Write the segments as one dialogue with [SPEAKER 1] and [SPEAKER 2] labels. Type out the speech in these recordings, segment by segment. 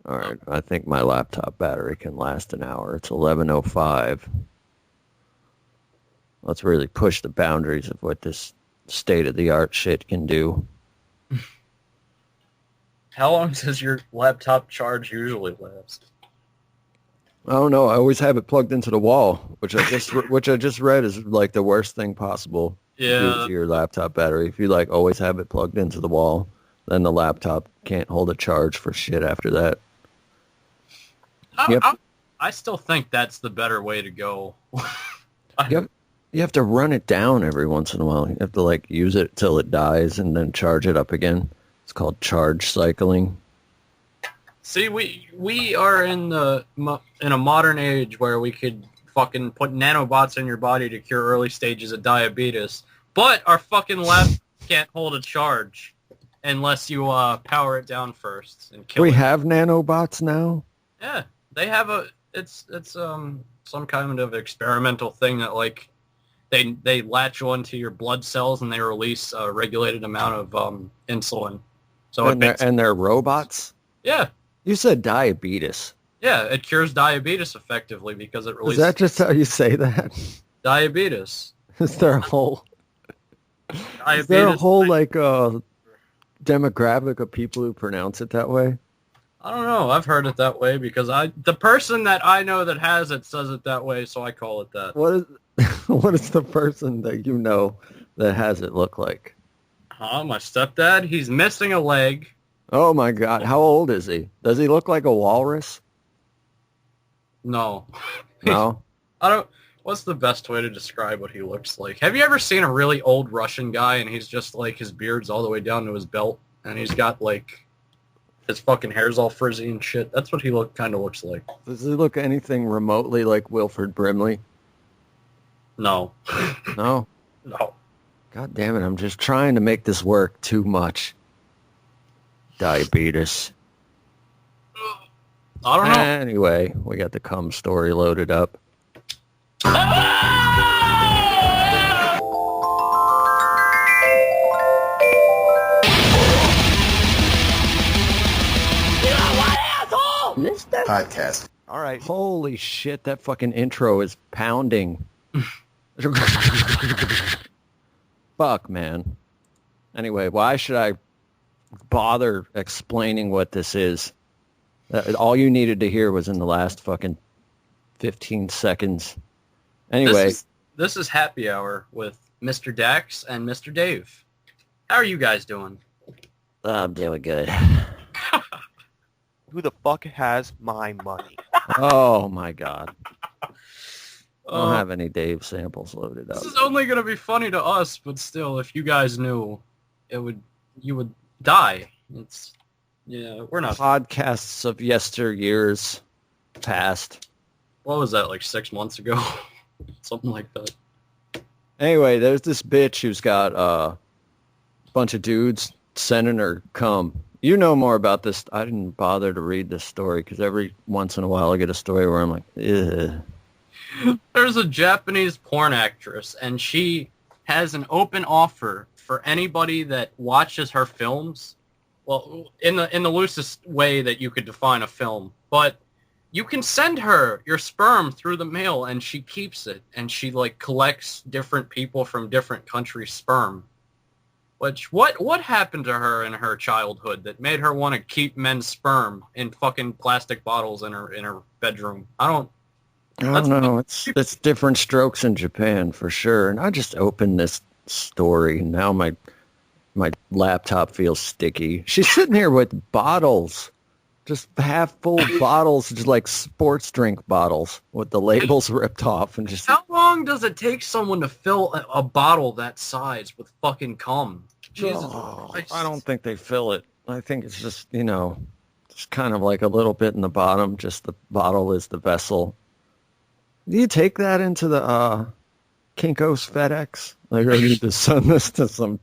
[SPEAKER 1] All right, I think my laptop battery can last an hour. It's 11:05. Let's really push the boundaries of what this state-of-the-art shit can do.
[SPEAKER 2] How long does your laptop charge usually last?
[SPEAKER 1] I don't know. I always have it plugged into the wall, which I just read is like the worst thing possible to do
[SPEAKER 2] Yeah.
[SPEAKER 1] to your laptop battery. If you like always have it plugged into the wall, then the laptop can't hold a charge for shit after that. Yep.
[SPEAKER 2] I still think that's the better way to go.
[SPEAKER 1] You have to run it down every once in a while. You have to like use it till it dies and then charge it up again. It's called charge cycling.
[SPEAKER 2] See, we are in a modern age where we could fucking put nanobots in your body to cure early stages of diabetes, but our fucking lab can't hold a charge unless you power it down first and kill it.
[SPEAKER 1] We have nanobots now?
[SPEAKER 2] Yeah, they have it's some kind of experimental thing that like they latch onto your blood cells and they release a regulated amount of insulin. So
[SPEAKER 1] and they're robots?
[SPEAKER 2] Yeah.
[SPEAKER 1] You said diabetes.
[SPEAKER 2] Yeah, it cures diabetes effectively because it releases...
[SPEAKER 1] Is that just how you say that?
[SPEAKER 2] Diabetes.
[SPEAKER 1] Is there a whole...
[SPEAKER 2] Diabetes,
[SPEAKER 1] Is there a whole, like, demographic of people who pronounce it that way?
[SPEAKER 2] I don't know. I've heard it that way because the person that I know that has it says it that way, so I call it that.
[SPEAKER 1] What is the person that you know that has it look like?
[SPEAKER 2] My stepdad, he's missing a leg.
[SPEAKER 1] Oh my God. How old is he? Does he look like a walrus?
[SPEAKER 2] No.
[SPEAKER 1] No?
[SPEAKER 2] What's the best way to describe what he looks like? Have you ever seen a really old Russian guy and he's just like, his beard's all the way down to his belt and he's got like, his fucking hair's all frizzy and shit? That's what he kind of looks like.
[SPEAKER 1] Does he look anything remotely like Wilford Brimley?
[SPEAKER 2] No.
[SPEAKER 1] No?
[SPEAKER 2] No.
[SPEAKER 1] God damn it. I'm just trying to make this work too much. Diabetes.
[SPEAKER 2] I don't know.
[SPEAKER 1] Anyway, we got the cum story loaded up.
[SPEAKER 3] Podcast.
[SPEAKER 1] All right. Holy shit, that fucking intro is pounding. Fuck, man. Anyway, why should I bother explaining what this is? All you needed to hear was in the last fucking 15 seconds. Anyway.
[SPEAKER 2] This is Happy Hour with Mr. Dax and Mr. Dave. How are you guys doing?
[SPEAKER 1] I'm doing good.
[SPEAKER 3] Who the fuck has my money?
[SPEAKER 1] Oh, my God. I don't have any Dave samples loaded up.
[SPEAKER 2] This is only going to be funny to us, but still, if you guys knew, you would die. We're not.
[SPEAKER 1] Podcasts of yesteryears past.
[SPEAKER 2] What was that, like 6 months ago? Something like that.
[SPEAKER 1] Anyway, there's this bitch who's got a bunch of dudes sending her cum. You know more about this. I didn't bother to read this story because every once in a while I get a story where I'm like, ugh.
[SPEAKER 2] There's a Japanese porn actress, and she has an open offer for anybody that watches her films. Well, in the loosest way that you could define a film, but you can send her your sperm through the mail, and she keeps it, and she like collects different people from different countries' sperm. Which what happened to her in her childhood that made her want to keep men's sperm in fucking plastic bottles in her bedroom? I don't
[SPEAKER 1] know. It's different strokes in Japan for sure. And I just opened this story. Now my laptop feels sticky. She's sitting here with bottles, just half full bottles, just like sports drink bottles with the labels ripped off. And just
[SPEAKER 2] how long does it take someone to fill a bottle that size with fucking cum? Jesus Christ.
[SPEAKER 1] I don't think they fill it. I think it's just, just kind of like a little bit in the bottom. Just the bottle is the vessel. Do you take that into the Kinko's FedEx? Like, I need to send this to some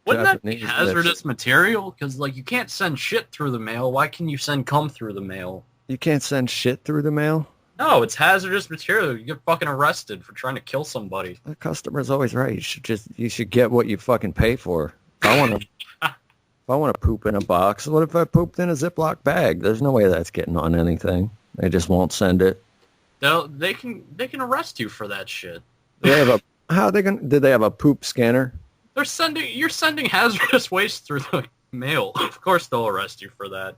[SPEAKER 2] Wouldn't that be
[SPEAKER 1] Japanese
[SPEAKER 2] hazardous material? Because, like, you can't send shit through the mail. Why can you send cum through the mail?
[SPEAKER 1] You can't send shit through the mail?
[SPEAKER 2] No, it's hazardous material. You get fucking arrested for trying to kill somebody.
[SPEAKER 1] The customer's always right. You should get what you fucking pay for. If I want to poop in a box, what if I pooped in a Ziploc bag? There's no way that's getting on anything. They just won't send it.
[SPEAKER 2] They can arrest you for that shit.
[SPEAKER 1] They have did they have a poop scanner?
[SPEAKER 2] You're sending hazardous waste through the mail. Of course they'll arrest you for that.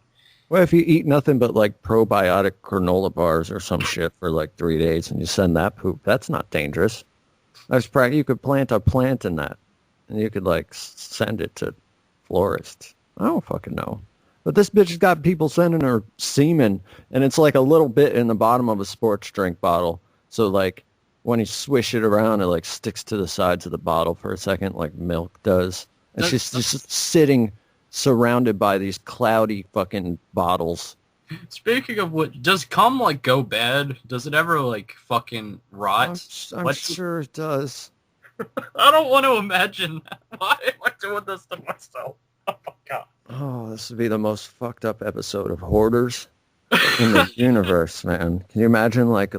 [SPEAKER 1] Well, if you eat nothing but like probiotic granola bars or some shit for like 3 days and you send that poop, that's not dangerous. You could plant a plant in that, and you could like send it to florists. I don't fucking know. But this bitch has got people sending her semen, and it's like a little bit in the bottom of a sports drink bottle. So like when you swish it around, it like sticks to the sides of the bottle for a second, like milk does. And she's just sitting surrounded by these cloudy fucking bottles.
[SPEAKER 2] Speaking of what, does cum like go bad? Does it ever like fucking rot?
[SPEAKER 1] I'm sure it does.
[SPEAKER 2] I don't want to imagine that. Why am I doing this to myself? Oh my god.
[SPEAKER 1] Oh, this would be the most fucked up episode of Hoarders in the universe, man. Can you imagine like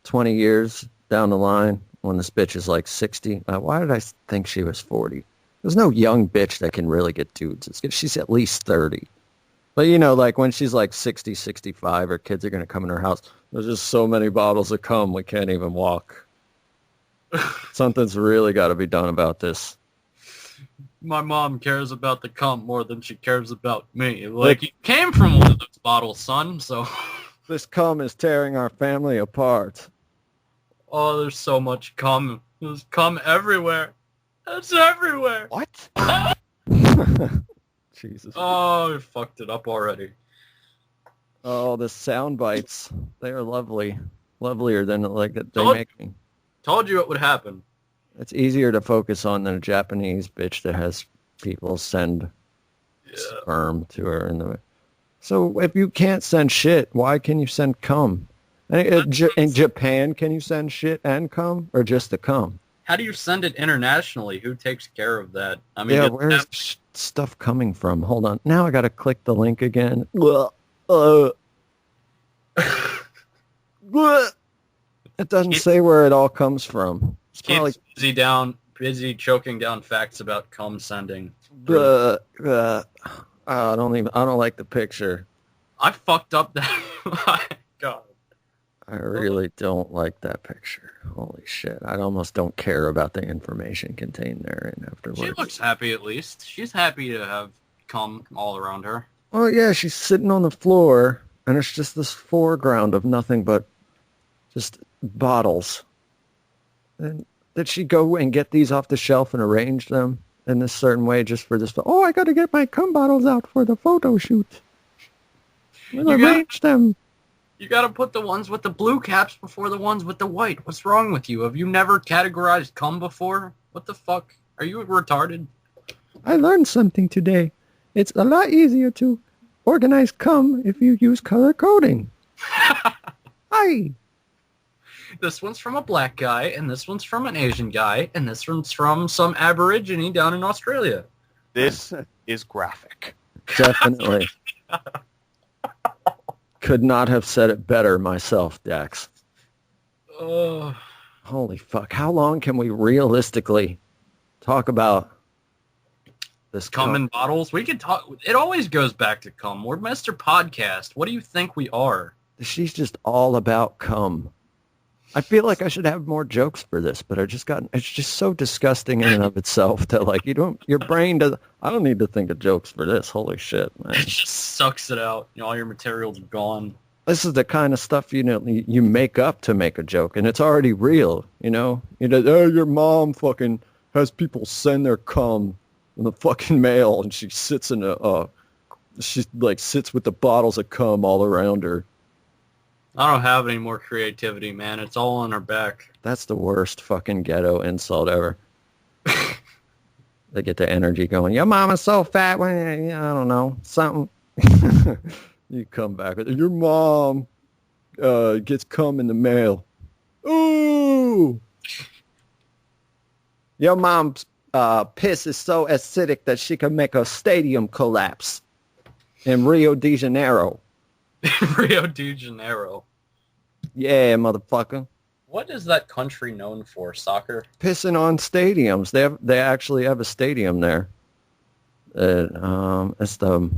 [SPEAKER 1] 20 years down the line when this bitch is like 60? Why did I think she was 40? There's no young bitch that can really get dudes. She's at least 30. But, you know, like when she's like 60, 65, her kids are going to come in her house. There's just so many bottles of cum, we can't even walk. Something's really got to be done about this.
[SPEAKER 2] My mom cares about the cum more than she cares about me. Like, you came from one of those bottles, son, so...
[SPEAKER 1] This cum is tearing our family apart.
[SPEAKER 2] Oh, there's so much cum. There's cum everywhere. It's everywhere.
[SPEAKER 3] What?
[SPEAKER 1] Jesus.
[SPEAKER 2] Oh, I fucked it up already.
[SPEAKER 1] Oh, the sound bites. They are lovely. Lovelier than like they make me.
[SPEAKER 2] Told you it would happen.
[SPEAKER 1] It's easier to focus on than a Japanese bitch that has people send sperm to her. So if you can't send shit, why can you send cum? In Japan, can you send shit and cum, or just the cum?
[SPEAKER 2] How do you send it internationally? Who takes care of that? I mean,
[SPEAKER 1] where's stuff coming from? Hold on. Now I got to click the link again. It doesn't say where it all comes from. It's probably
[SPEAKER 2] busy choking down facts about cum sending.
[SPEAKER 1] I don't like the picture.
[SPEAKER 2] I fucked up that. My God.
[SPEAKER 1] I really don't like that picture. Holy shit. I almost don't care about the information contained therein afterwards.
[SPEAKER 2] She looks happy at least. She's happy to have cum all around her.
[SPEAKER 1] Oh yeah, she's sitting on the floor, and it's just this foreground of nothing but just bottles. And did she go and get these off the shelf and arrange them in this certain way just for this? Oh, I got to get my cum bottles out for the photo shoot. Arrange them.
[SPEAKER 2] You gotta put the ones with the blue caps before the ones with the white. What's wrong with you? Have you never categorized cum before? What the fuck? Are you retarded?
[SPEAKER 1] I learned something today. It's a lot easier to organize cum if you use color coding. Hi.
[SPEAKER 2] This one's from a black guy, and this one's from an Asian guy, and this one's from some Aborigine down in Australia.
[SPEAKER 3] This is graphic.
[SPEAKER 1] Definitely. Could not have said it better myself, Dax. Holy fuck. How long can we realistically talk about this
[SPEAKER 2] cum in bottles? We could talk. It always goes back to cum. We're Mr. Podcast. What do you think we are?
[SPEAKER 1] She's just all about cum. I feel like I should have more jokes for this, but it's just so disgusting in and of itself that like your brain does. I don't need to think of jokes for this. Holy shit, man.
[SPEAKER 2] It just sucks it out. All your materials are gone.
[SPEAKER 1] This is the kind of stuff, you make up to make a joke, and it's already real, oh, your mom fucking has people send their cum in the fucking mail, and she sits sits with the bottles of cum all around her.
[SPEAKER 2] I don't have any more creativity, man. It's all on her back.
[SPEAKER 1] That's the worst fucking ghetto insult ever. They get the energy going. Your mama's so fat. I don't know. Something. You come back with your mom gets cum in the mail. Ooh. Your mom's piss is so acidic that she can make a stadium collapse in Rio de Janeiro.
[SPEAKER 2] Rio de Janeiro.
[SPEAKER 1] Yeah, motherfucker.
[SPEAKER 2] What is that country known for? Soccer?
[SPEAKER 1] Pissing on stadiums. They actually have a stadium there. It's the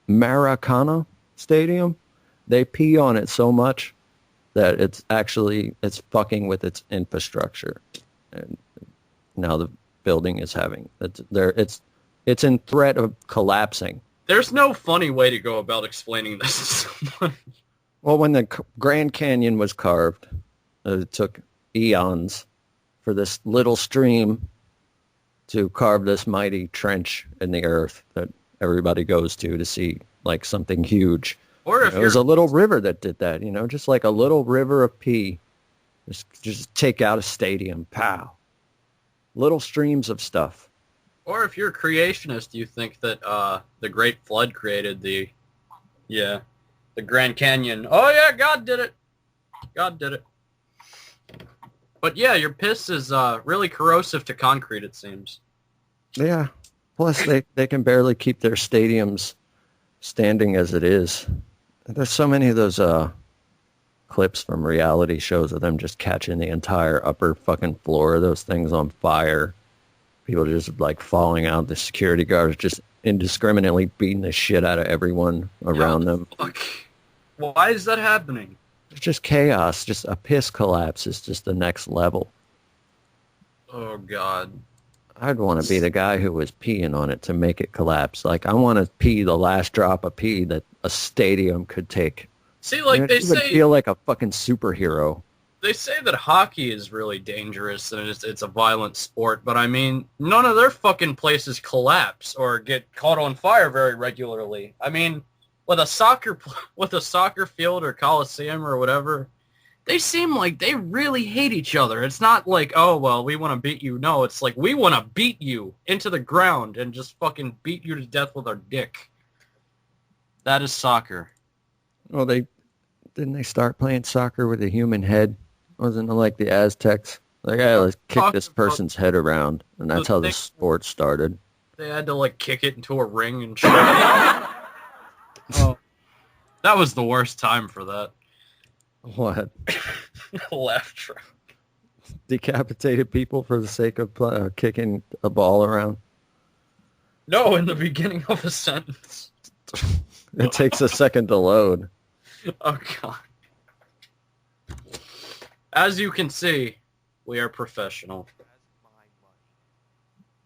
[SPEAKER 1] Maracana Stadium. They pee on it so much that it's fucking with its infrastructure, and now the building is having it's in threat of collapsing.
[SPEAKER 2] There's no funny way to go about explaining this to someone.
[SPEAKER 1] Well, when the Grand Canyon was carved, it took eons for this little stream to carve this mighty trench in the earth that everybody goes to see like something huge.
[SPEAKER 2] Or if
[SPEAKER 1] It was a little river that did that, just like a little river of pee. Just take out a stadium, pow. Little streams of stuff.
[SPEAKER 2] Or if you're a creationist, you think that the Great Flood created the Grand Canyon. Oh yeah, God did it. God did it. But yeah, your piss is really corrosive to concrete, it seems.
[SPEAKER 1] Yeah. Plus, they can barely keep their stadiums standing as it is. There's so many of those clips from reality shows of them just catching the entire upper fucking floor of those things on fire. People just like falling out. The security guards just indiscriminately beating the shit out of everyone around them.
[SPEAKER 2] Fuck. Why is that happening?
[SPEAKER 1] It's just chaos. Just a piss collapse is just the next level.
[SPEAKER 2] Oh, God.
[SPEAKER 1] I'd want to be the guy who was peeing on it to make it collapse. Like, I want to pee the last drop of pee that a stadium could take.
[SPEAKER 2] See, like they
[SPEAKER 1] you would
[SPEAKER 2] say,
[SPEAKER 1] feel like a fucking superhero.
[SPEAKER 2] they say that hockey is really dangerous and it's a violent sport, but I mean, none of their fucking places collapse or get caught on fire very regularly. I mean, with a soccer field or coliseum or whatever, they seem like they really hate each other. It's not like, oh, well, we want to beat you. No, it's like, we want to beat you into the ground and just fucking beat you to death with our dick. That is soccer.
[SPEAKER 1] Well, didn't they start playing soccer with a human head? Wasn't it like the Aztecs? Like, hey, let's kick this person's head around. And that's how the sport started.
[SPEAKER 2] They had to, like, kick it into a ring and shit. Oh, that was the worst time for that.
[SPEAKER 1] What?
[SPEAKER 2] Laugh track.
[SPEAKER 1] Decapitated people for the sake of kicking a ball around?
[SPEAKER 2] No, in the beginning of a sentence.
[SPEAKER 1] It takes a second to load.
[SPEAKER 2] Oh, God. As you can see, we are professional.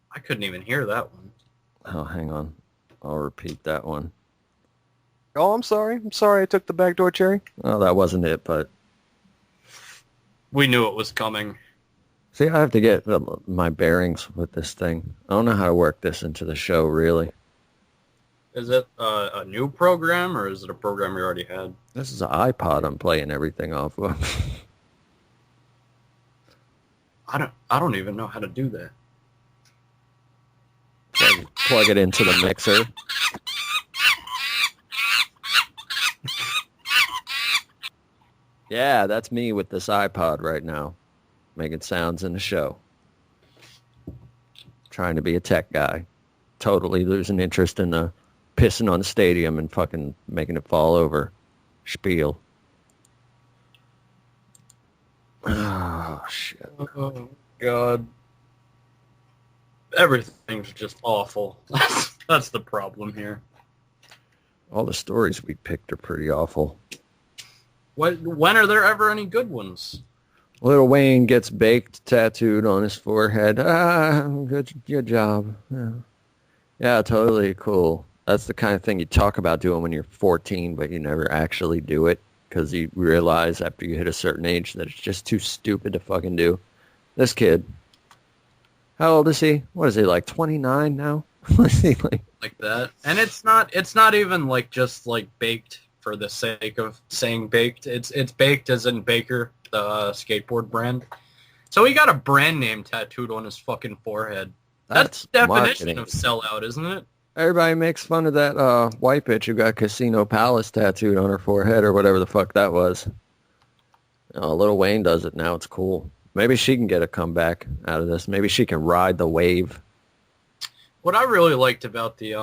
[SPEAKER 2] I couldn't even hear that one.
[SPEAKER 1] Oh, hang on. I'll repeat that one.
[SPEAKER 3] Oh, I'm sorry. I took the back door, Cherry.
[SPEAKER 1] Oh, that wasn't it, but...
[SPEAKER 2] We knew it was coming.
[SPEAKER 1] See, I have to get my bearings with this thing. I don't know how to work this into the show, really.
[SPEAKER 2] Is it a new program, or is it a program you already had?
[SPEAKER 1] This is an iPod I'm playing everything off of.
[SPEAKER 2] I don't even know how to do that.
[SPEAKER 1] Plug it into the mixer. Yeah, that's me with this iPod right now, making sounds in the show. Trying to be a tech guy. Totally losing interest in the pissing on the stadium and fucking making it fall over spiel. Oh, shit.
[SPEAKER 2] Oh, God. Everything's just awful. That's the problem here.
[SPEAKER 1] All the stories we picked are pretty awful.
[SPEAKER 2] When are there ever any good ones?
[SPEAKER 1] Lil Wayne gets baked tattooed on his forehead. Good job. Yeah, totally cool. That's the kind of thing you talk about doing when you're 14, but you never actually do it because you realize after you hit a certain age that it's just too stupid to fucking do. This kid, how old is he? What is he, like 29 now? What is he like?
[SPEAKER 2] Like that. And it's not even like just like baked for the sake of saying baked. It's baked as in Baker, the skateboard brand. So he got a brand name tattooed on his fucking forehead. That's the definition
[SPEAKER 1] marketing.
[SPEAKER 2] of sellout, isn't it?
[SPEAKER 1] Everybody makes fun of that white bitch who got Casino Palace tattooed on her forehead or whatever the fuck that was. Lil Wayne does it now. It's cool. Maybe she can get a comeback out of this. Maybe she can ride the wave.
[SPEAKER 2] What I really liked about the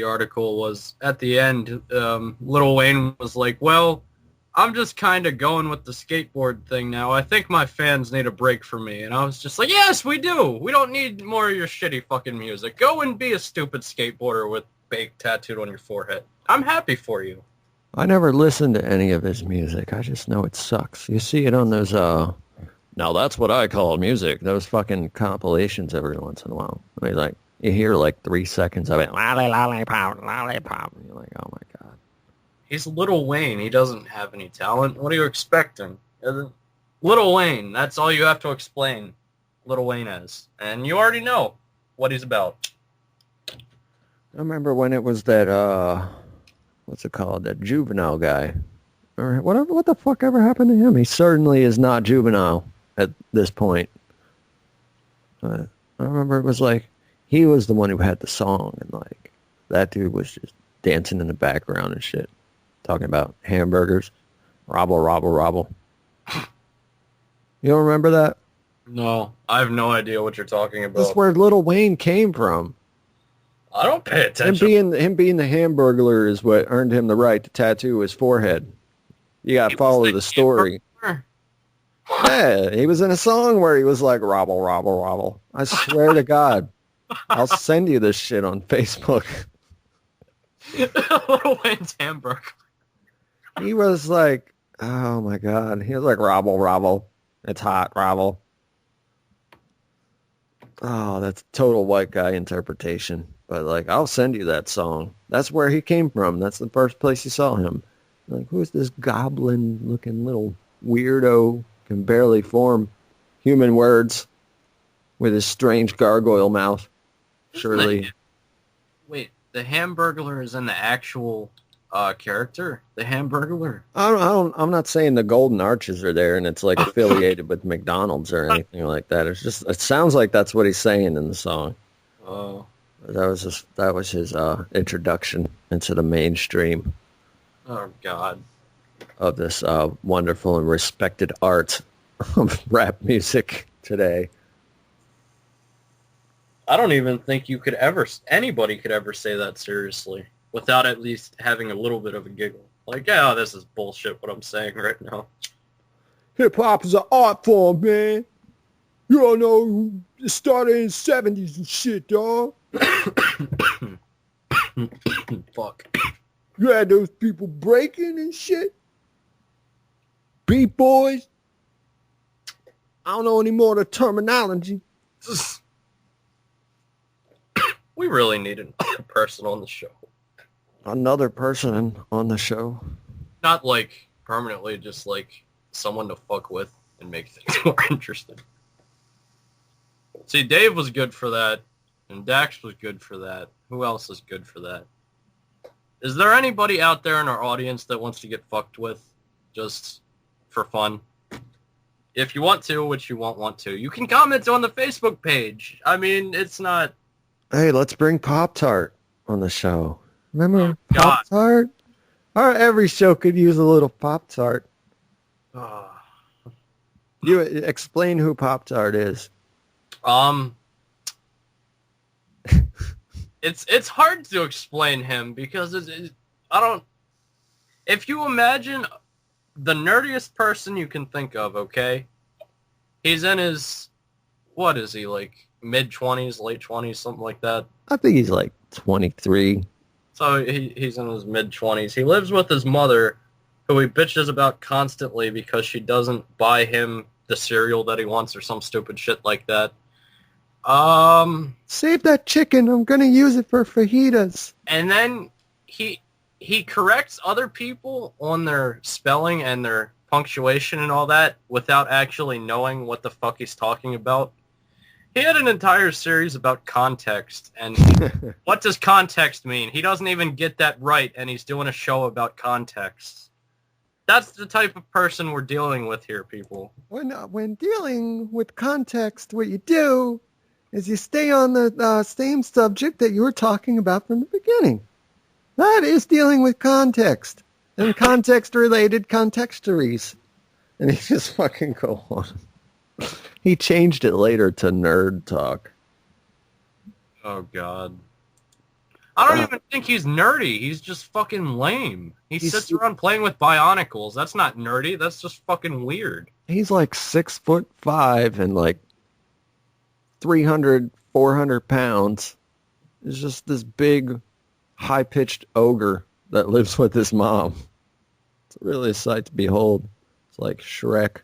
[SPEAKER 2] article was at the end, Lil Wayne was like, well, I'm just kind of going with the skateboard thing now. I think my fans need a break from me. And I was just like, yes, we do. We don't need more of your shitty fucking music. Go and be a stupid skateboarder with bake tattooed on your forehead. I'm happy for you.
[SPEAKER 1] I never listened to any of his music. I just know it sucks. You see it on those, now that's what I call music. Those fucking compilations every once in a while. I mean, like, you hear like 3 seconds of it. Lollipop, lollipop. And you're like, oh my God.
[SPEAKER 2] He's Lil Wayne. He doesn't have any talent. What are you expecting? Lil Wayne. That's all you have to explain Lil Wayne is. And you already know what he's about.
[SPEAKER 1] I remember when it was that, what's it called? That Juvenile guy. Or whatever. What the fuck ever happened to him? He certainly is not Juvenile at this point. I remember it was like, he was the one who had the song, and like, that dude was just dancing in the background and shit. Talking about hamburgers. Robble, robble, robble. You don't remember that?
[SPEAKER 2] No, I have no idea what you're talking about.
[SPEAKER 1] That's where Lil Wayne came from.
[SPEAKER 2] I don't pay attention.
[SPEAKER 1] Him being the Hamburglar is what earned him the right to tattoo his forehead. You gotta follow the story. Yeah, he was in a song where he was like, robble, robble, robble. I swear to God. I'll send you this shit on Facebook.
[SPEAKER 2] Lil Wayne's hamburger.
[SPEAKER 1] He was like, oh my God. He was like, robble, robble. It's hot, robble. Oh, that's total white guy interpretation. But like, I'll send you that song. That's where he came from. That's the first place you saw him. Like, who's this goblin-looking little weirdo, can barely form human words with his strange gargoyle mouth? Surely.
[SPEAKER 2] Wait, the Hamburglar is in the actual character? The Hamburglar?
[SPEAKER 1] I'm not saying the Golden Arches are there and it's like affiliated with McDonald's or anything like that. It's just, it sounds like that's what he's saying in the song.
[SPEAKER 2] Oh.
[SPEAKER 1] That was his introduction into the mainstream.
[SPEAKER 2] Oh, God.
[SPEAKER 1] Of this wonderful and respected art of rap music today.
[SPEAKER 2] I don't even think anybody could ever say that seriously without at least having a little bit of a giggle. Like, yeah, this is bullshit what I'm saying right now.
[SPEAKER 1] Hip-hop is an art form, man. You don't know, it started in the 70s and shit, dog.
[SPEAKER 2] Fuck.
[SPEAKER 1] You had those people breaking and shit. Beat boys. I don't know any more of the terminology.
[SPEAKER 2] We really need another person on the show.
[SPEAKER 1] Another person on the show?
[SPEAKER 2] Not like permanently, just like someone to fuck with and make things more interesting. See, Dave was good for that, and Dax was good for that. Who else is good for that? Is there anybody out there in our audience that wants to get fucked with just for fun? If you want to, which you won't want to, you can comment on the Facebook page. I mean, it's not...
[SPEAKER 1] Hey, let's bring Pop-Tart on the show. Remember Pop-Tart? Every show could use a little Pop-Tart. You explain who Pop-Tart is.
[SPEAKER 2] It's hard to explain him because if you imagine the nerdiest person you can think of, okay? He's in his, what is he, like mid-20s, late 20s, something like that?
[SPEAKER 1] I think he's like 23.
[SPEAKER 2] So he's in his mid-20s. He lives with his mother, who he bitches about constantly because she doesn't buy him the cereal that he wants or some stupid shit like that.
[SPEAKER 1] Save that chicken. I'm going to use it for fajitas.
[SPEAKER 2] And then he corrects other people on their spelling and their punctuation and all that without actually knowing what the fuck he's talking about. He had an entire series about context, and what does context mean? He doesn't even get that right, and he's doing a show about context. That's the type of person we're dealing with here, people.
[SPEAKER 1] When dealing with context, what you do is you stay on the same subject that you were talking about from the beginning. That is dealing with context and context-related contextories. And he just fucking go on. He changed it later to nerd talk.
[SPEAKER 2] Oh, God. I don't even think he's nerdy. He's just fucking lame. He sits around playing with Bionicles. That's not nerdy. That's just fucking weird.
[SPEAKER 1] He's like 6'5" and like 300, 400 pounds. He's just this big, high-pitched ogre that lives with his mom. It's really a sight to behold. It's like Shrek.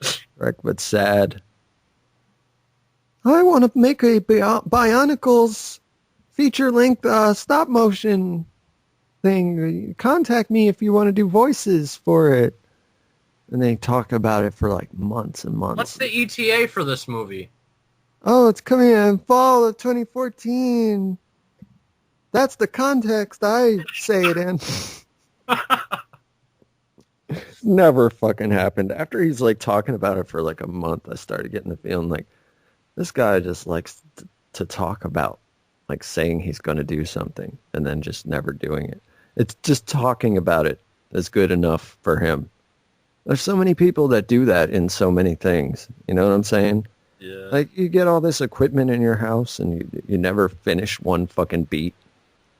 [SPEAKER 1] Shrek, but sad. I want to make a Bionicles feature-length stop motion thing. Contact me if you want to do voices for it. And they talk about it for like months and months.
[SPEAKER 2] What's the ETA for this movie?
[SPEAKER 1] Oh, it's coming in fall of 2014. That's the context I say it in. Never fucking happened. After he's like talking about it for like a month, I started getting the feeling like this guy just likes to talk about like saying he's going to do something and then just never doing it. It's just talking about it is good enough for him. There's so many people that do that in so many things. You know what I'm saying?
[SPEAKER 2] Yeah.
[SPEAKER 1] Like you get all this equipment in your house and you never finish one fucking beat.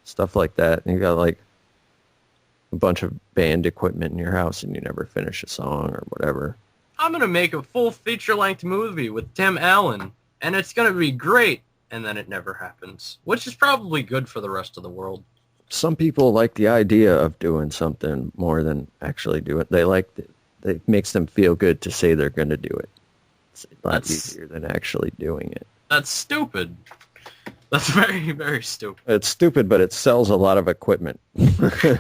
[SPEAKER 1] Stuff like that. And you got like a bunch of band equipment in your house and you never finish a song or whatever.
[SPEAKER 2] I'm going to make a full feature-length movie with Tim Allen, and it's going to be great. And then it never happens, which is probably good for the rest of the world.
[SPEAKER 1] Some people like the idea of doing something more than actually do it. They like it makes them feel good to say they're going to do it. It's a lot easier than actually doing it.
[SPEAKER 2] That's stupid. That's very, very stupid.
[SPEAKER 1] It's stupid, but it sells a lot of equipment. A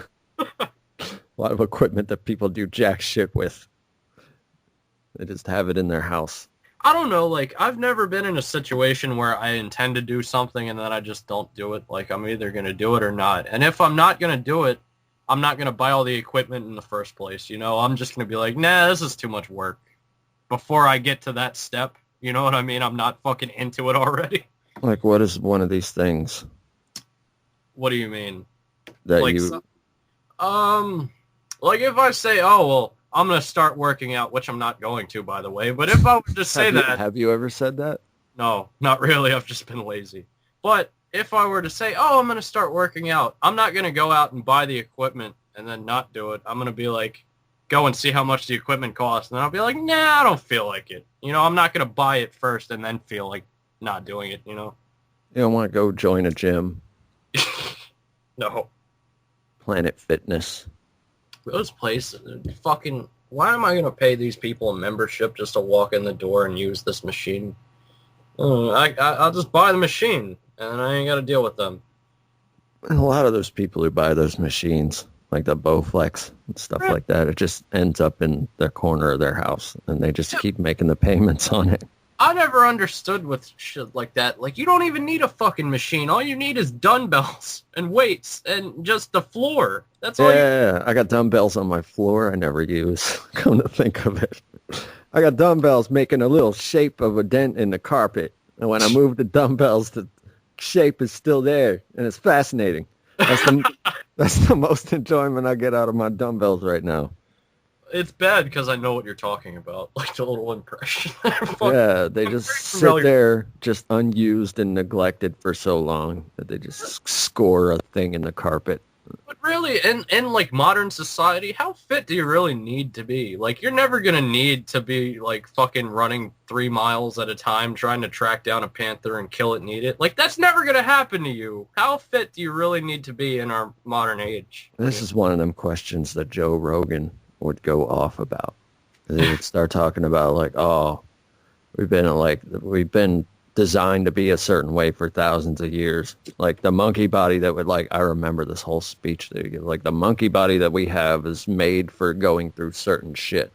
[SPEAKER 1] lot of equipment that people do jack shit with. They just have it in their house.
[SPEAKER 2] I don't know, like, I've never been in a situation where I intend to do something and then I just don't do it. Like, I'm either going to do it or not. And if I'm not going to do it, I'm not going to buy all the equipment in the first place, you know? I'm just going to be like, nah, this is too much work. Before I get to that step, you know what I mean? I'm not fucking into it already.
[SPEAKER 1] Like, what is one of these things?
[SPEAKER 2] What do you mean?
[SPEAKER 1] That
[SPEAKER 2] like,
[SPEAKER 1] you...
[SPEAKER 2] like if I say, oh, well, I'm going to start working out, which I'm not going to, by the way. But if I were to say that...
[SPEAKER 1] Have you ever said that?
[SPEAKER 2] No, not really. I've just been lazy. But if I were to say, oh, I'm going to start working out, I'm not going to go out and buy the equipment and then not do it. I'm going to be like, go and see how much the equipment costs. And then I'll be like, nah, I don't feel like it. You know, I'm not going to buy it first and then feel like not doing it, you know?
[SPEAKER 1] You don't want to go join a gym?
[SPEAKER 2] No.
[SPEAKER 1] Planet Fitness.
[SPEAKER 2] Those places, fucking, why am I going to pay these people a membership just to walk in the door and use this machine? I'll just buy the machine, and I ain't got to deal with them.
[SPEAKER 1] And a lot of those people who buy those machines, like the Bowflex and stuff like that, it just ends up in their corner of their house, and they just keep making the payments on it.
[SPEAKER 2] I never understood with shit like that. Like, you don't even need a fucking machine. All you need is dumbbells and weights and just the floor. That's all.
[SPEAKER 1] Yeah, I got dumbbells on my floor I never use. Come to think of it. I got dumbbells making a little shape of a dent in the carpet. And when I move the dumbbells, the shape is still there. And it's fascinating. That's the most enjoyment I get out of my dumbbells right now.
[SPEAKER 2] It's bad because I know what you're talking about. Like the little impression.
[SPEAKER 1] Yeah, they just sit there just unused and neglected for so long that they just score a thing in the carpet.
[SPEAKER 2] But really, in like modern society, how fit do you really need to be? Like, you're never going to need to be like fucking running 3 miles at a time trying to track down a panther and kill it and eat it. Like, that's never going to happen to you. How fit do you really need to be in our modern age?
[SPEAKER 1] This is one of them questions that Joe Rogan would go off about. They would start talking about like, oh, we've been designed to be a certain way for thousands of years. Like the monkey body that would I remember this whole speech that he gave, like the monkey body that we have is made for going through certain shit.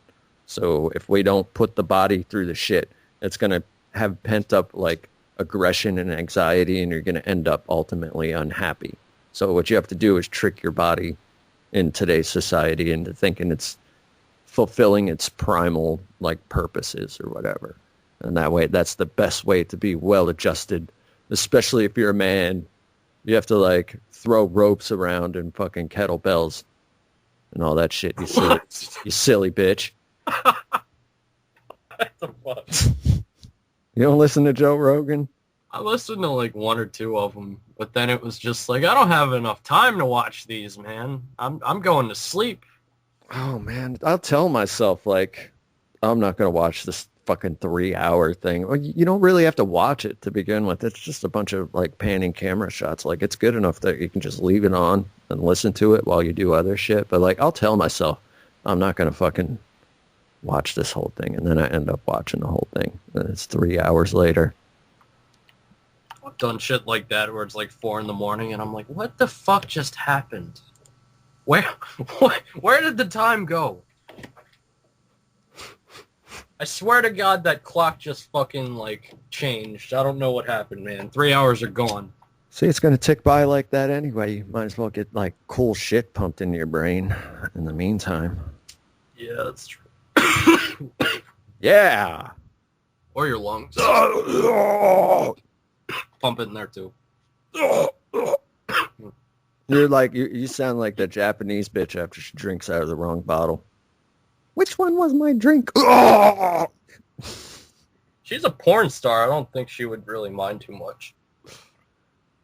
[SPEAKER 1] So if we don't put the body through the shit, it's going to have pent up like aggression and anxiety, and you're going to end up ultimately unhappy. So what you have to do is trick your body in today's society into thinking it's fulfilling its primal like purposes or whatever. And that way, that's the best way to be well adjusted, especially if you're a man. You have to like throw ropes around and fucking kettlebells and all that shit. You silly bitch.
[SPEAKER 2] What the fuck?
[SPEAKER 1] You don't listen to Joe Rogan?
[SPEAKER 2] I listened to like 1 or 2 of them But then it was just like, I don't have enough time to watch these, man. I'm going to sleep.
[SPEAKER 1] Oh man, I'll tell myself like I'm not gonna watch this fucking 3 hour thing. Well, you don't really have to watch it to begin with. It's just a bunch of like panning camera shots. Like it's good enough that you can just leave it on and listen to it while you do other shit. But like I'll tell myself I'm not gonna fucking watch this whole thing, and then I end up watching the whole thing. And it's 3 hours later.
[SPEAKER 2] I've done shit like that where it's like 4 in the morning and I'm like, what the fuck just happened? Where did the time go? I swear to God that clock just fucking like changed. I don't know what happened, man. 3 hours are gone.
[SPEAKER 1] See, it's gonna tick by like that anyway. You might as well get like cool shit pumped into your brain in the meantime.
[SPEAKER 2] Yeah, that's true.
[SPEAKER 1] Yeah.
[SPEAKER 2] Or your lungs. Pump it in there too.
[SPEAKER 1] You're like you sound like the Japanese bitch after she drinks out of the wrong bottle. Which one was my drink?
[SPEAKER 2] She's a porn star. I don't think she would really mind too much.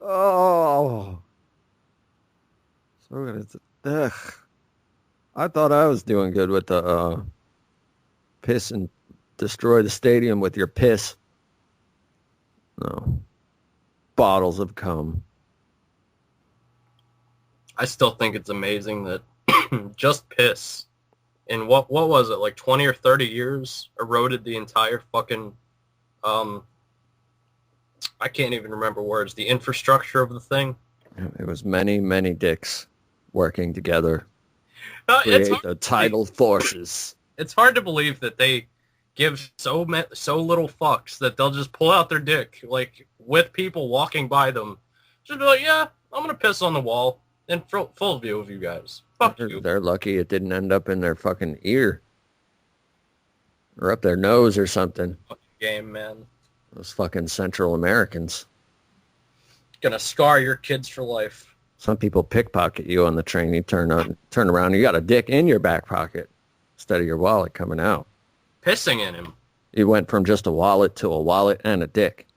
[SPEAKER 1] Oh. So it's I thought I was doing good with the piss and destroy the stadium with your piss. No. Bottles of cum.
[SPEAKER 2] I still think it's amazing that just piss in what was it, like 20 or 30 years eroded the entire fucking I can't even remember words, the infrastructure of the thing.
[SPEAKER 1] It was many, many dicks working together.
[SPEAKER 2] It's
[SPEAKER 1] Create the tidal forces.
[SPEAKER 2] It's hard to believe that they give so little fucks that they'll just pull out their dick, like, with people walking by them. Just be like, yeah, I'm going to piss on the wall in full view of you guys. Fuck you.
[SPEAKER 1] They're lucky it didn't end up in their fucking ear. Or up their nose or something.
[SPEAKER 2] Fucking game, man.
[SPEAKER 1] Those fucking Central Americans.
[SPEAKER 2] Gonna scar your kids for life.
[SPEAKER 1] Some people pickpocket you on the train. You turn around, you got a dick in your back pocket instead of your wallet coming out.
[SPEAKER 2] Pissing in him.
[SPEAKER 1] You went from just a wallet to a wallet and a dick.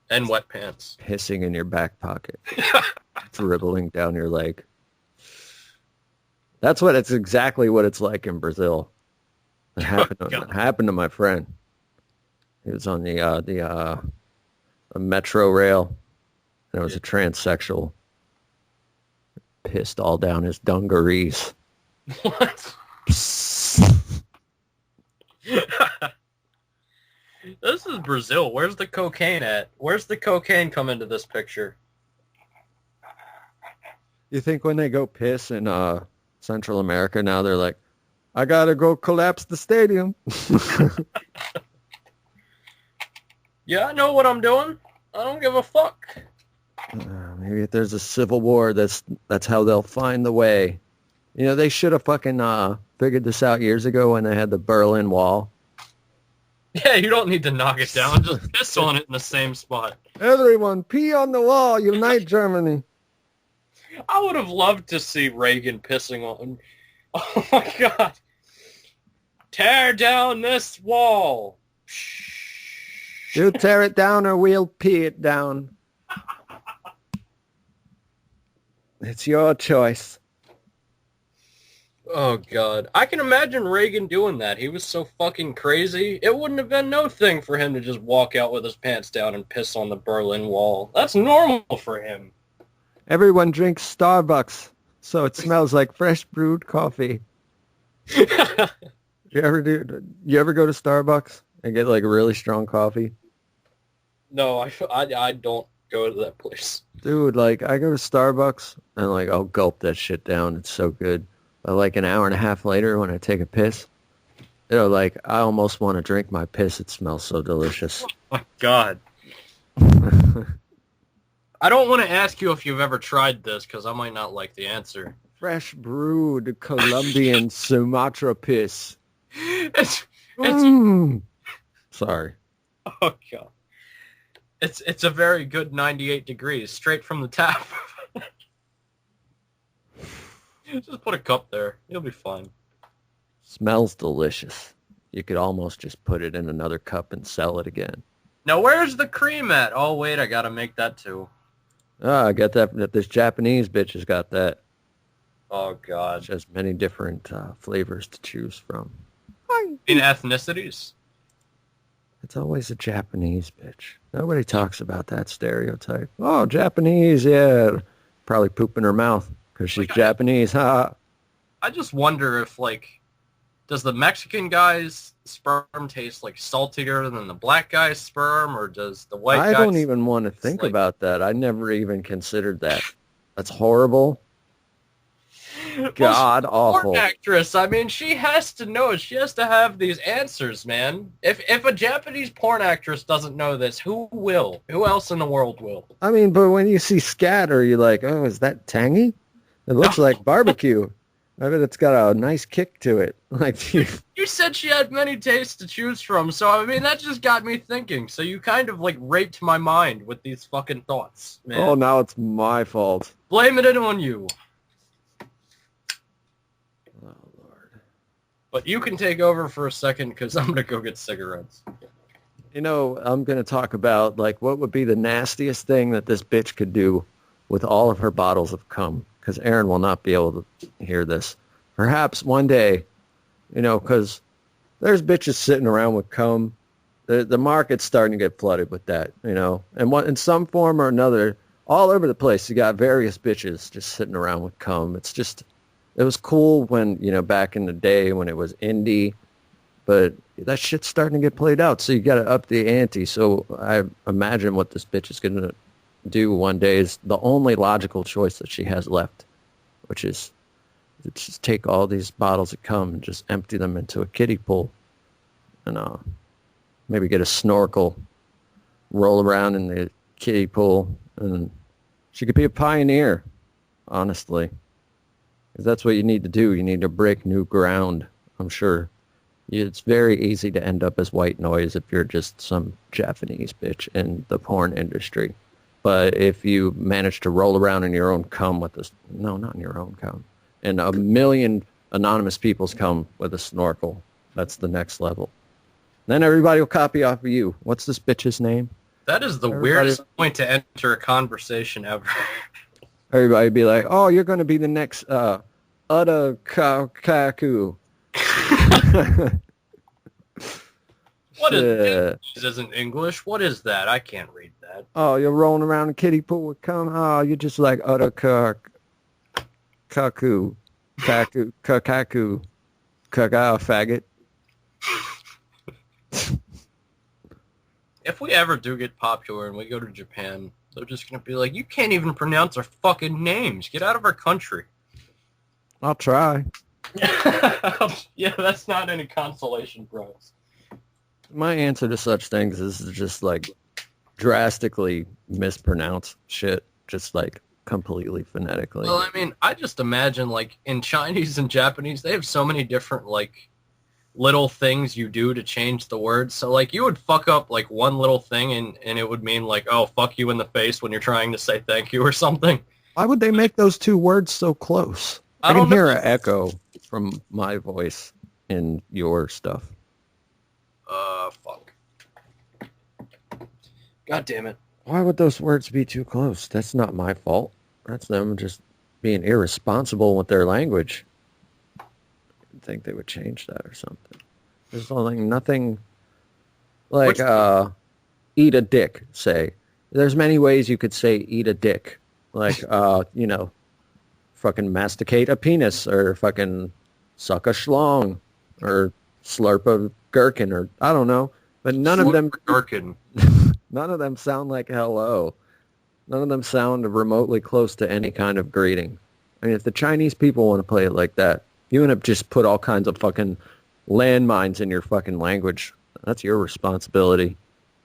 [SPEAKER 2] And wet pants.
[SPEAKER 1] Pissing in your back pocket. Dribbling down your leg. It's exactly what it's like in Brazil. It happened to my friend. He was on the metro rail. And it was a transsexual. Pissed all down his dungarees.
[SPEAKER 2] What? This is Brazil. Where's the cocaine at? Where's the cocaine come into this picture?
[SPEAKER 1] You think when they go piss in Central America now, they're like, I gotta go collapse the stadium.
[SPEAKER 2] Yeah, I know what I'm doing. I don't give a fuck.
[SPEAKER 1] Maybe if there's a civil war, that's how they'll find the way. You know, they should have fucking figured this out years ago when they had the Berlin Wall.
[SPEAKER 2] Yeah, you don't need to knock it down. Just piss on it in the same spot.
[SPEAKER 1] Everyone, pee on the wall. Unite Germany.
[SPEAKER 2] I would have loved to see Reagan pissing on... Oh, my God. Tear down this wall.
[SPEAKER 1] You tear it down or we'll pee it down. It's your choice.
[SPEAKER 2] Oh, God. I can imagine Reagan doing that. He was so fucking crazy. It wouldn't have been no thing for him to just walk out with his pants down and piss on the Berlin Wall. That's normal for him.
[SPEAKER 1] Everyone drinks Starbucks, so it smells like fresh brewed coffee. You ever go to Starbucks and get like a really strong coffee?
[SPEAKER 2] No, I don't go to that place.
[SPEAKER 1] Dude, like I go to Starbucks and like I'll gulp that shit down. It's so good. But like an hour and a half later when I take a piss, like I almost want to drink my piss. It smells so delicious.
[SPEAKER 2] Oh my God. I don't want to ask you if you've ever tried this because I might not like the answer.
[SPEAKER 1] Fresh brewed Colombian Sumatra piss.
[SPEAKER 2] It's
[SPEAKER 1] Sorry.
[SPEAKER 2] Oh, God. It's a very good 98 degrees, straight from the tap. Just put a cup there. You'll be fine.
[SPEAKER 1] Smells delicious. You could almost just put it in another cup and sell it again.
[SPEAKER 2] Now, where's the cream at? Oh, wait, I gotta make that too.
[SPEAKER 1] I get that this Japanese bitch has got that.
[SPEAKER 2] Oh God.
[SPEAKER 1] Which has many different flavors to choose from.
[SPEAKER 2] In ethnicities.
[SPEAKER 1] It's always a Japanese bitch. Nobody talks about that stereotype. Oh, Japanese, yeah. Probably poop in her mouth because she's
[SPEAKER 2] Like,
[SPEAKER 1] Japanese. Ha.
[SPEAKER 2] I just wonder if, like, does the Mexican guy's sperm taste, like, saltier than the black guy's sperm, or does the white
[SPEAKER 1] I
[SPEAKER 2] guy's...
[SPEAKER 1] don't even want to think
[SPEAKER 2] like,
[SPEAKER 1] about that. I never even considered that. That's horrible. God
[SPEAKER 2] porn
[SPEAKER 1] awful.
[SPEAKER 2] actress. I mean, she has to know. She has to have these answers, man. If a Japanese porn actress doesn't know this, who will? Who else in the world will?
[SPEAKER 1] I mean, but when you see scatter, you're like, oh, is that tangy? It looks like barbecue. I bet it's got a nice kick to it. Like,
[SPEAKER 2] You said she had many tastes to choose from, so I mean that just got me thinking. So you kind of like raped my mind with these fucking thoughts, man.
[SPEAKER 1] oh, now it's my fault.
[SPEAKER 2] Blame it on you.
[SPEAKER 1] Oh, Lord.
[SPEAKER 2] But you can take over for a second because I'm gonna go get cigarettes.
[SPEAKER 1] You know, I'm going to talk about, like, what would be the nastiest thing that this bitch could do with all of her bottles of cum, because Aaron will not be able to hear this. Perhaps one day, you know, because there's bitches sitting around with cum. The market's starting to get flooded with that, you know, and in some form or another, all over the place, you got various bitches just sitting around with cum. It's just, it was cool when, you know, back in the day when it was indie, but that shit's starting to get played out, so you got to up the ante. So I imagine what this bitch is going to do one day is the only logical choice that she has left, which is to just take all these bottles of cum and just empty them into a kiddie pool and maybe get a snorkel, roll around in the kiddie pool, and she could be a pioneer, honestly, because that's what you need to do. You need to break new ground, I'm sure. It's very easy to end up as white noise if you're just some Japanese bitch in the porn industry. But if you manage to roll around in your own cum with this, no, not in your own cum, and a million anonymous people's cum with a snorkel, that's the next level. Then everybody will copy off of you. What's this bitch's name?
[SPEAKER 2] That is the weirdest point to enter a conversation ever.
[SPEAKER 1] Everybody would be like, oh, you're going to be the next Uda Kaku.
[SPEAKER 2] What is this? Isn't English? What is that? I can't read that.
[SPEAKER 1] Oh, you're rolling around a kiddie pool with cum? Oh, you're just like Uda Kaku. Kaku. Kakaku. Kaga faggot.
[SPEAKER 2] If we ever do get popular and we go to Japan, they're just going to be like, you can't even pronounce our fucking names. Get out of our country.
[SPEAKER 1] I'll try.
[SPEAKER 2] Yeah, that's not any consolation prize.
[SPEAKER 1] My answer to such things is just like drastically mispronounce shit, just like completely phonetically.
[SPEAKER 2] Well, I mean, I just imagine like in Chinese and Japanese, they have so many different like little things you do to change the words. So like you would fuck up like one little thing and it would mean like, oh, fuck you in the face when you're trying to say thank you or something.
[SPEAKER 1] Why would they make those two words so close? I can hear an echo from my voice in your stuff.
[SPEAKER 2] Fuck. God damn it.
[SPEAKER 1] Why would those words be too close? That's not my fault. That's them just being irresponsible with their language. I'd think they would change that or something. There's like nothing like eat a dick, say. There's many ways you could say eat a dick. Like, you know, fucking masticate a penis or fucking suck a schlong or slurp a gherkin or I don't know. But none of them
[SPEAKER 2] gherkin.
[SPEAKER 1] None of them sound like hello. None of them sound remotely close to any kind of greeting. I mean, if the Chinese people want to play it like that, you want to just put all kinds of fucking landmines in your fucking language. That's your responsibility.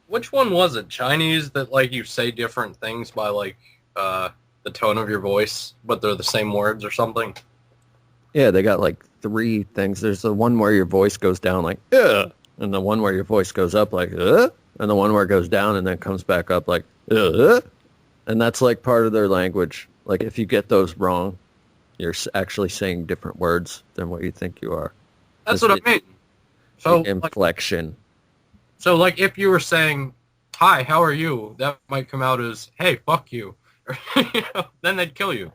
[SPEAKER 2] Which one was it? Chinese that like you say different things by like the tone of your voice, but they're the same words or something?
[SPEAKER 1] Yeah, they got like 3 things. There's the one where your voice goes down like, ugh, and the one where your voice goes up like, and the one where it goes down and then comes back up like, and that's like part of their language. Like if you get those wrong, you're actually saying different words than what you think you are.
[SPEAKER 2] That's what I mean. So
[SPEAKER 1] inflection.
[SPEAKER 2] Like, so like if you were saying, hi, how are you? That might come out as, hey, fuck you. Then they'd kill you.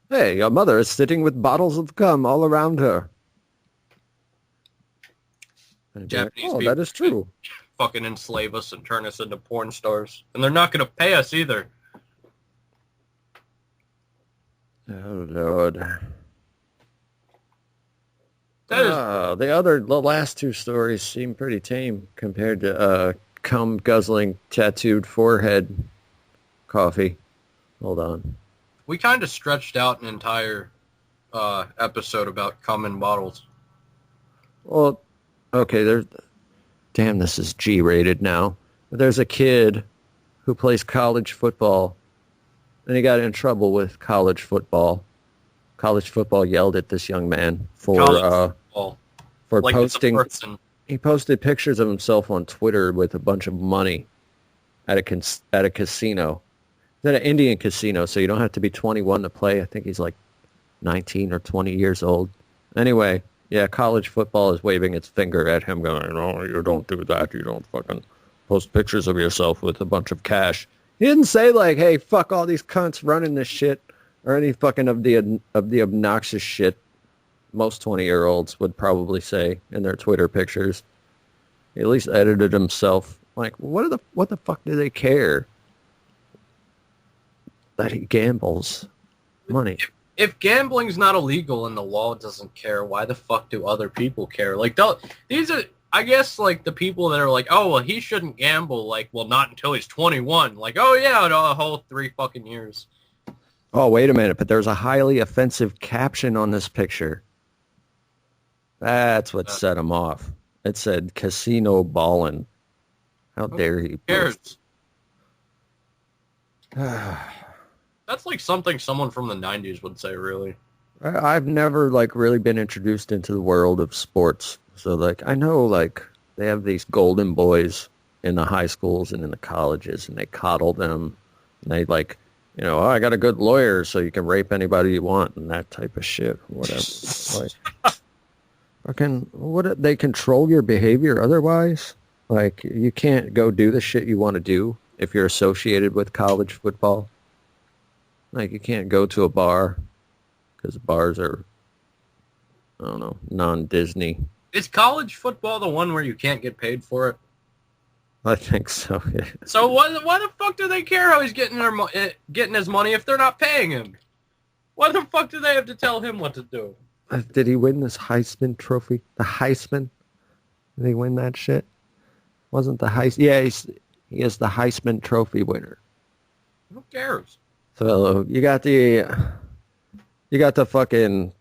[SPEAKER 1] Hey, your mother is sitting with bottles of cum all around her. And
[SPEAKER 2] Japanese
[SPEAKER 1] oh,
[SPEAKER 2] people
[SPEAKER 1] that is true.
[SPEAKER 2] fucking enslave us and turn us into porn stars. And they're not going to pay us either.
[SPEAKER 1] Oh, Lord.
[SPEAKER 2] That is...
[SPEAKER 1] The last two stories seem pretty tame compared to cum-guzzling, tattooed forehead coffee. Hold on.
[SPEAKER 2] We kind of stretched out an entire episode about cum in bottles.
[SPEAKER 1] Well, okay, damn, this is G-rated now. But there's a kid who plays college football, and he got in trouble with college football. College football yelled at this young man for
[SPEAKER 2] Like
[SPEAKER 1] posting. He posted pictures of himself on Twitter with a bunch of money at a casino. It's at an Indian casino, so you don't have to be 21 to play. I think he's like 19 or 20 years old. Anyway, yeah, college football is waving its finger at him going, "Oh, you don't do that. You don't fucking post pictures of yourself with a bunch of cash." He didn't say like, "Hey, fuck all these cunts running this shit," or any fucking of the obnoxious shit most 20-year-olds would probably say in their Twitter pictures. He at least edited himself. Like, what the fuck do they care that he gambles money?
[SPEAKER 2] If gambling's not illegal and the law doesn't care, why the fuck do other people care? Like, these are, I guess, like, the people that are like, oh, well, he shouldn't gamble. Like, well, not until he's 21. Like, oh, yeah, a whole 3 fucking years.
[SPEAKER 1] Oh, wait a minute, but there's a highly offensive caption on this picture. That's what set him off. It said, "Casino ballin'." How dare he?
[SPEAKER 2] Who cares? That's like something someone from the 90s would say, really.
[SPEAKER 1] I've never, like, really been introduced into the world of sports. So, like, I know, like, they have these golden boys in the high schools and in the colleges, and they coddle them. And they, like, you know, "Oh, I got a good lawyer so you can rape anybody you want," and that type of shit. Whatever. Like, fucking, they control your behavior otherwise? Like, you can't go do the shit you want to do if you're associated with college football. Like, you can't go to a bar because bars are, I don't know, non-Disney.
[SPEAKER 2] Is college football the one where you can't get paid for it?
[SPEAKER 1] I think so, yeah.
[SPEAKER 2] So why the fuck do they care how he's getting getting his money if they're not paying him? Why the fuck do they have to tell him what to do?
[SPEAKER 1] Did he win this Heisman trophy? The Heisman? Did he win that shit? Wasn't the Heisman? Yeah, he is the Heisman trophy winner.
[SPEAKER 2] Who cares?
[SPEAKER 1] So you got the fucking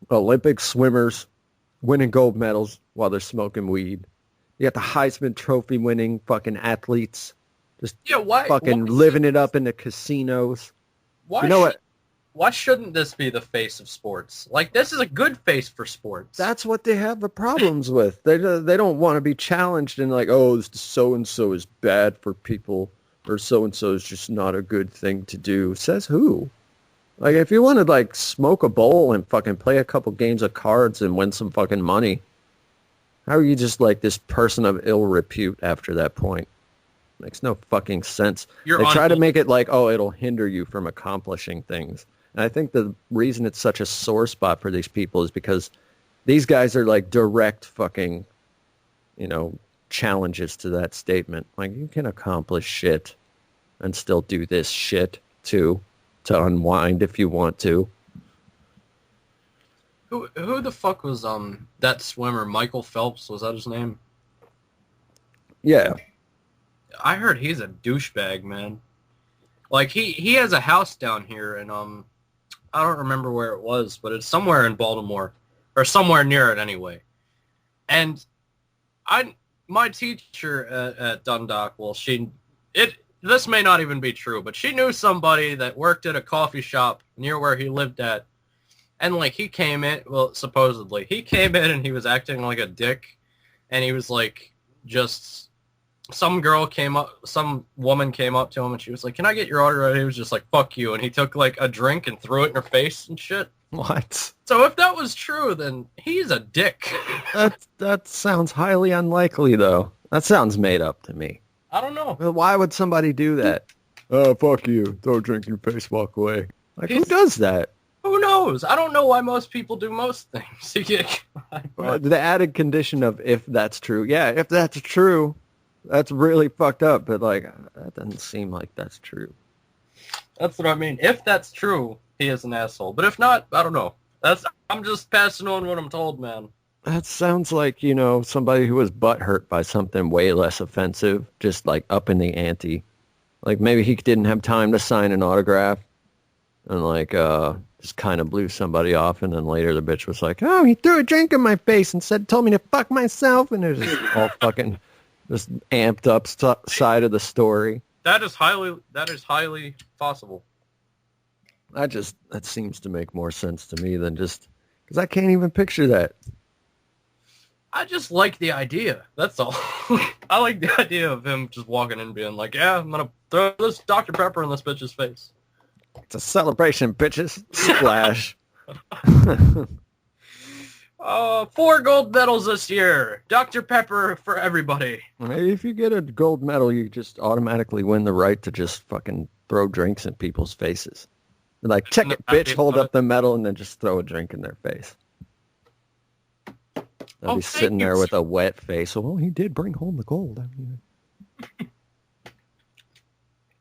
[SPEAKER 1] Olympic swimmers winning gold medals while they're smoking weed. You got the Heisman trophy winning fucking athletes just fucking living it up in the casinos.
[SPEAKER 2] Why
[SPEAKER 1] you know what?
[SPEAKER 2] Why shouldn't this be the face of sports? Like, this is a good face for sports.
[SPEAKER 1] That's what they have the problems with. They don't want to be challenged and like, oh, so-and-so is bad for people, or so-and-so is just not a good thing to do. Says who? Like, if you want to, like, smoke a bowl and fucking play a couple games of cards and win some fucking money, how are you just, like, this person of ill repute after that point? Makes no fucking sense. They try to make it like, oh, it'll hinder you from accomplishing things. And I think the reason it's such a sore spot for these people is because these guys are like direct fucking, you know, challenges to that statement. Like, you can accomplish shit and still do this shit too, to unwind if you want to.
[SPEAKER 2] Who the fuck was that swimmer? Michael Phelps, was that his name?
[SPEAKER 1] Yeah.
[SPEAKER 2] I heard he's a douchebag, man. Like, he has a house down here, and I don't remember where it was, but it's somewhere in Baltimore, or somewhere near it anyway. And my teacher at Dundalk, well, this may not even be true, but she knew somebody that worked at a coffee shop near where he lived at, and like he came in, well, supposedly he came in and he was acting like a dick, and he was like just. Some woman came up to him and she was like, "Can I get your order?" And he was just like, "Fuck you." And he took like a drink and threw it in her face and shit.
[SPEAKER 1] What?
[SPEAKER 2] So if that was true, then he's a dick.
[SPEAKER 1] That sounds highly unlikely, though. That sounds made up to me.
[SPEAKER 2] I don't know.
[SPEAKER 1] Why would somebody do that? Oh, fuck you. Throw a drink in your face, walk away. Like, who does that?
[SPEAKER 2] Who knows? I don't know why most people do most things.
[SPEAKER 1] The added condition of if that's true. Yeah, if that's true, that's really fucked up. But, like, that doesn't seem like that's true.
[SPEAKER 2] That's what I mean. If that's true, he is an asshole. But if not, I don't know. I'm just passing on what I'm told, man.
[SPEAKER 1] That sounds like, you know, somebody who was butthurt by something way less offensive, just, like, up in the ante. Like, maybe he didn't have time to sign an autograph and, like, just kind of blew somebody off, and then later the bitch was like, oh, he threw a drink in my face and told me to fuck myself, and it was just all fucking just amped up side of the story.
[SPEAKER 2] That is highly possible.
[SPEAKER 1] That seems to make more sense to me than just, because I can't even picture that.
[SPEAKER 2] I just like the idea. That's all. I like the idea of him just walking in and being like, yeah, I'm going to throw this Dr. Pepper in this bitch's face.
[SPEAKER 1] It's a celebration, bitches. Splash.
[SPEAKER 2] 4 gold medals this year. Dr. Pepper for everybody.
[SPEAKER 1] Maybe if you get a gold medal, you just automatically win the right to just fucking throw drinks in people's faces. Like, check it, bitch, hold up the medal, and then just throw a drink in their face. They'll be sitting there with a wet face. Well, he did bring home the gold. I mean...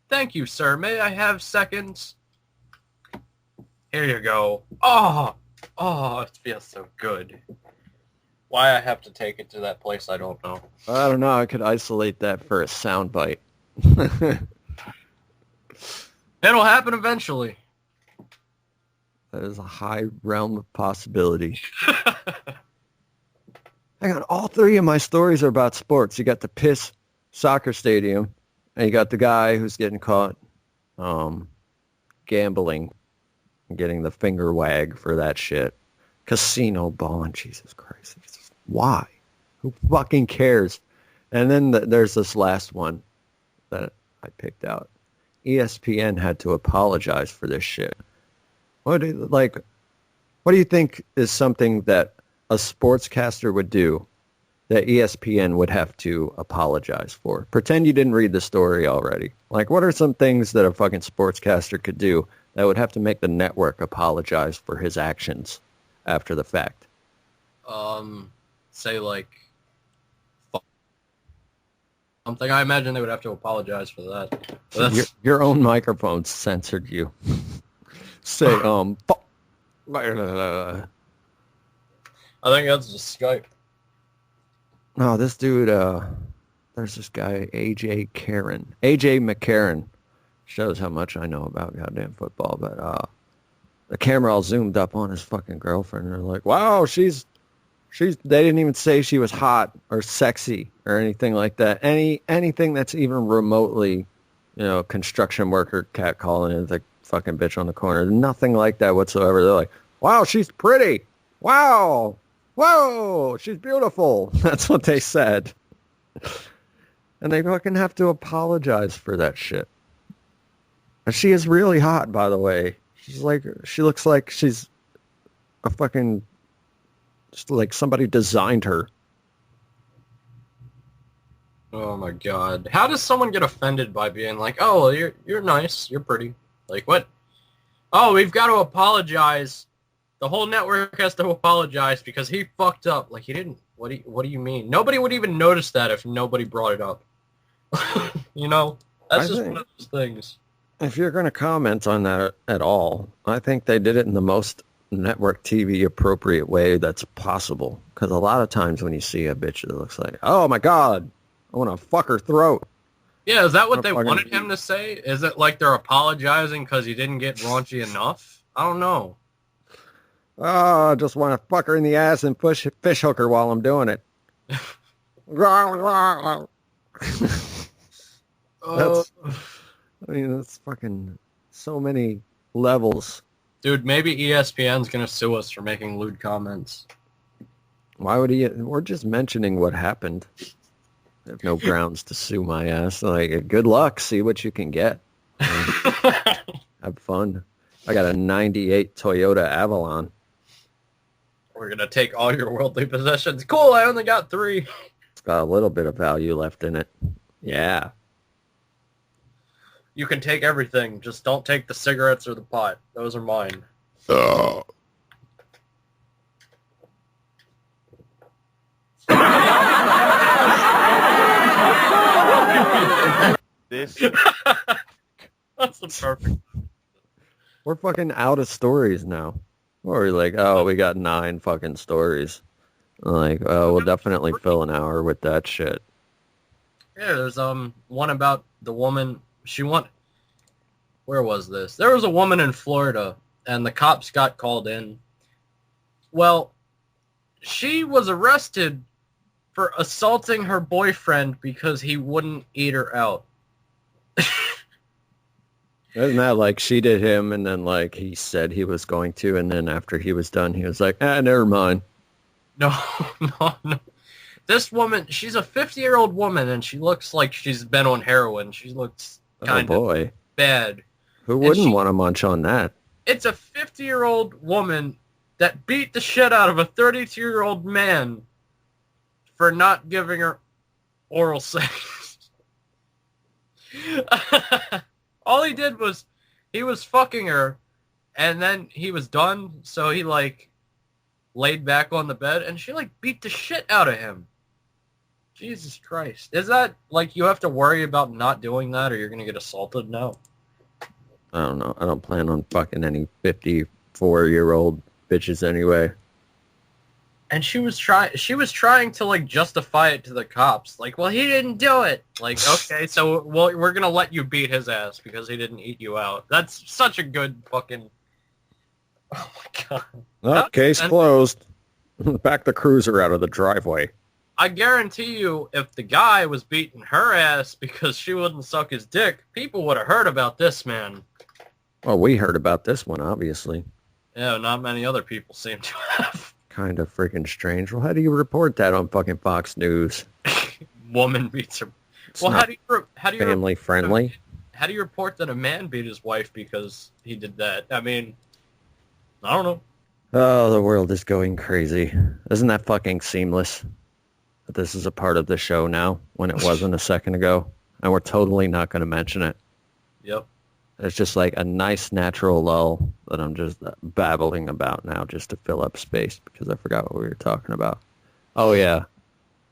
[SPEAKER 2] Thank you, sir. May I have seconds? Here you go. Oh, it feels so good. Why I have to take it to that place, I don't know.
[SPEAKER 1] I don't know. I could isolate that for a sound bite.
[SPEAKER 2] It'll happen eventually.
[SPEAKER 1] That is a high realm of possibility. Hang on. All 3 of my stories are about sports. You got the piss soccer stadium, and you got the guy who's getting caught gambling. Getting the finger wag for that shit. Casino bond, Jesus Christ. Why? Who fucking cares? And then there's this last one that I picked out. ESPN had to apologize for this shit. What do you think is something that a sportscaster would do that ESPN would have to apologize for? Pretend you didn't read the story already. Like, what are some things that a fucking sportscaster could do that would have to make the network apologize for his actions after the fact?
[SPEAKER 2] Say like something. I imagine they would have to apologize for that.
[SPEAKER 1] Your own microphone censored you. Say
[SPEAKER 2] I think that's just Skype.
[SPEAKER 1] No, this dude. There's this guy AJ McCarron. Shows how much I know about goddamn football, but the camera all zoomed up on his fucking girlfriend, and they're like, wow, she's they didn't even say she was hot or sexy or anything like that. Anything that's even remotely, you know, construction worker catcalling is the fucking bitch on the corner. Nothing like that whatsoever. They're like, wow, she's pretty. Wow. Whoa, she's beautiful. That's what they said. And they fucking have to apologize for that shit. And she is really hot, by the way. She looks like she's a fucking, just like somebody designed her.
[SPEAKER 2] Oh my god. How does someone get offended by being like, oh, well, you're nice, you're pretty? Like, what? Oh, we've got to apologize. The whole network has to apologize because he fucked up. Like, he didn't. What do you mean? Nobody would even notice that if nobody brought it up. You know? That's just one of those things.
[SPEAKER 1] If you're going to comment on that at all, I think they did it in the most network TV appropriate way that's possible. Because a lot of times when you see a bitch that looks like, oh my god, I want to fuck her throat.
[SPEAKER 2] Yeah, is that what they wanted him to say? Is it like they're apologizing because he didn't get raunchy enough? I don't know.
[SPEAKER 1] Oh, I just want to fuck her in the ass and fish hook her while I'm doing it. That's fucking so many levels.
[SPEAKER 2] Dude, maybe ESPN's going to sue us for making lewd comments.
[SPEAKER 1] Why would he? We're just mentioning what happened. I have no grounds to sue my ass. Like, good luck. See what you can get. Have fun. I got a 98 Toyota Avalon.
[SPEAKER 2] We're going to take all your worldly possessions. Cool, I only got 3. It's
[SPEAKER 1] got a little bit of value left in it. Yeah.
[SPEAKER 2] You can take everything. Just don't take the cigarettes or the pot. Those are mine.
[SPEAKER 3] This
[SPEAKER 2] That's the perfect.
[SPEAKER 1] We're fucking out of stories now. We're like, oh, we got 9 fucking stories. Like, oh, we'll definitely fill an hour with that shit.
[SPEAKER 2] Yeah, there's one about the woman. Where was this? There was a woman in Florida, and the cops got called in. Well, she was arrested for assaulting her boyfriend because he wouldn't eat her out.
[SPEAKER 1] Isn't that like she did him and then like he said he was going to and then after he was done he was like, never mind.
[SPEAKER 2] No. This woman, she's a 50-year-old woman and she looks like she's been on heroin. She looks kind of bad.
[SPEAKER 1] Who wouldn't want to munch on that?
[SPEAKER 2] It's a 50-year-old woman that beat the shit out of a 32-year-old man for not giving her oral sex. All he did was, he was fucking her, and then he was done, so he, like, laid back on the bed, and she, like, beat the shit out of him. Jesus Christ. Is that, like, you have to worry about not doing that, or you're gonna get assaulted? No.
[SPEAKER 1] I don't know. I don't plan on fucking any 54-year-old bitches anyway.
[SPEAKER 2] And she was trying to, like, justify it to the cops. Like, well, he didn't do it. Like, okay, so we're going to let you beat his ass because he didn't eat you out. That's such a good fucking... Oh, my God.
[SPEAKER 1] Oh, case closed. Back the cruiser out of the driveway.
[SPEAKER 2] I guarantee you, if the guy was beating her ass because she wouldn't suck his dick, people would have heard about this, man.
[SPEAKER 1] Well, we heard about this one, obviously.
[SPEAKER 2] Yeah, not many other people seem to have.
[SPEAKER 1] Kind of freaking strange. Well, how do you report that on fucking Fox News?
[SPEAKER 2] Woman beats her.
[SPEAKER 1] It's
[SPEAKER 2] Well,
[SPEAKER 1] not
[SPEAKER 2] how do you
[SPEAKER 1] family friendly?
[SPEAKER 2] How do you report that a man beat his wife because he did that? I mean, I don't know.
[SPEAKER 1] Oh, the world is going crazy. Isn't that fucking seamless? That this is a part of the show now when it wasn't a second ago, and we're totally not going to mention it.
[SPEAKER 2] Yep.
[SPEAKER 1] It's just like a nice natural lull that I'm just babbling about now just to fill up space because I forgot what we were talking about. Oh yeah,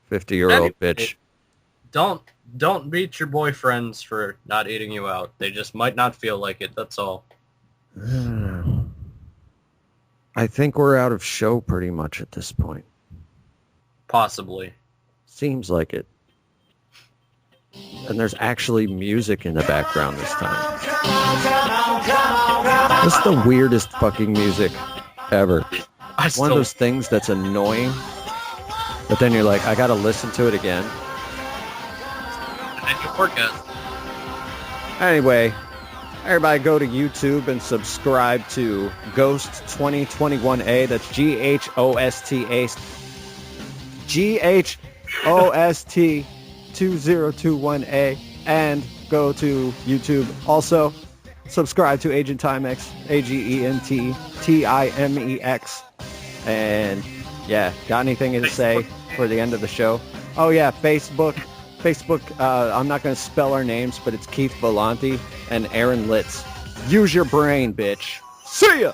[SPEAKER 1] 50-year-old bitch.
[SPEAKER 2] Don't beat your boyfriends for not eating you out. They just might not feel like it. That's all.
[SPEAKER 1] I think we're out of show pretty much at this point. Possibly. Seems like it. And there's actually music in the background this time. This is the weirdest fucking music ever. One of those things that's annoying, but then you're like, I gotta listen to it again.
[SPEAKER 2] And you orgasm.
[SPEAKER 1] Anyway, everybody go to YouTube and subscribe to Ghost 2021A. That's GHOST 2021A, and go to YouTube. Also, subscribe to Agent Timex, AGENTTIMEX. And yeah, got anything to say for the end of the show? Oh yeah, Facebook, I'm not going to spell our names, but it's Keith Volanti and Aaron Litz. Use your brain, bitch. See ya!